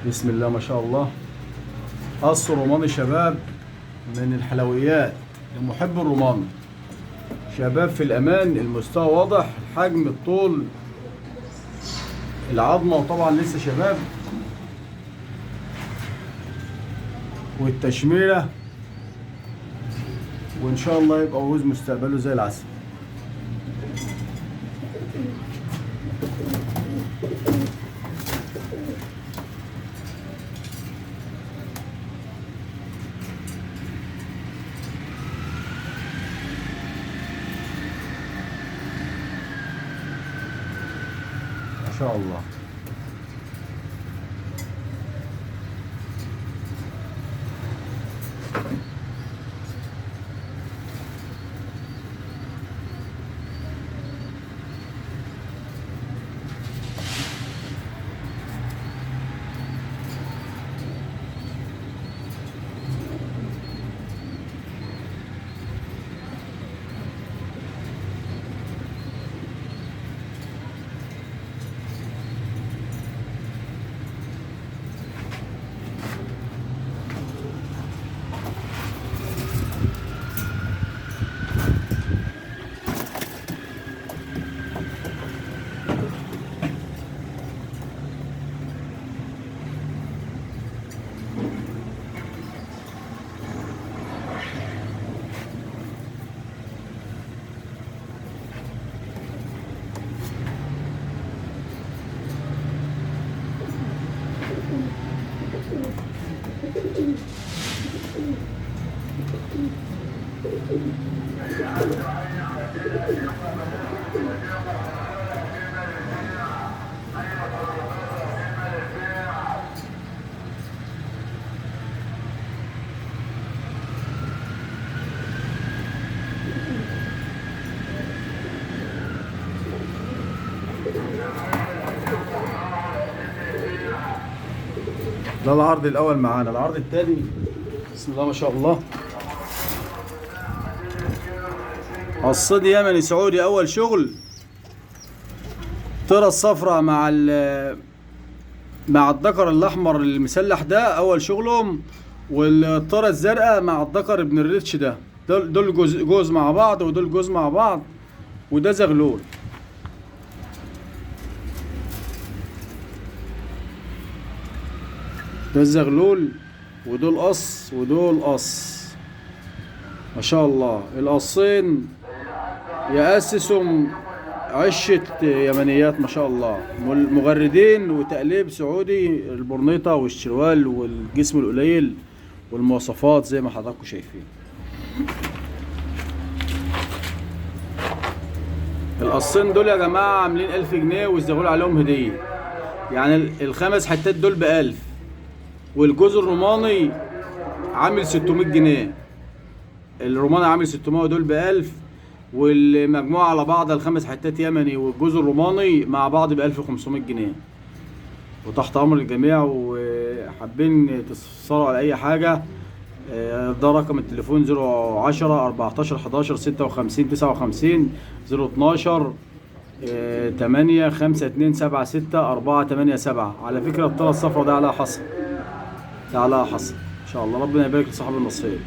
بسم الله ما شاء الله. قص روماني شباب، من الحلويات لمحب الروماني. شباب في الأمان، المستوى واضح، الحجم، الطول، العظمة، وطبعا لسه شباب، والتشميرة، وإن شاء الله يبقى عروض مستقبله زي العسل. ما شاء الله. ده العرض الأول معانا. العرض التاني بسم الله ما شاء الله. الصيد يمني سعودي أول شغل. الطيرة الصفراء مع الذكر الأحمر المسلح ده أول شغلهم، والطيرة الزرقاء مع الذكر ابن الريتش ده. دول جوز مع بعض، ودول جوز مع بعض، وده زغلول. ده الزغلول، ودول قص ودول قص. ما شاء الله. القصين يأسسوا عشة يمنيات ما شاء الله، مغردين وتقليب سعودي، البرنيطة والشروال والجسم القليل والمواصفات زي ما حضراتكم شايفين. القصين دول يا جماعة عاملين 1000 جنيه، والزغلول عليهم هدية. يعني الخمس حتات دول ب1000، والجوز الروماني عامل 600 جنيه. الروماني عامل 600 ودول ب1000، والمجموعة على بعض الخمس حتات يمني والجوز الروماني مع بعض ب1500 جنيه. وتحت أمر الجميع، وحابين تستفسروا على أي حاجة ده رقم التليفون 010 14 11 56 59 012 8 5 2 7 6 4 8 7. على فكرة الطيرة الصفرا ده عليها حصر، ده عليها حصر. إن شاء الله ربنا يبارك لصاحب النصيب.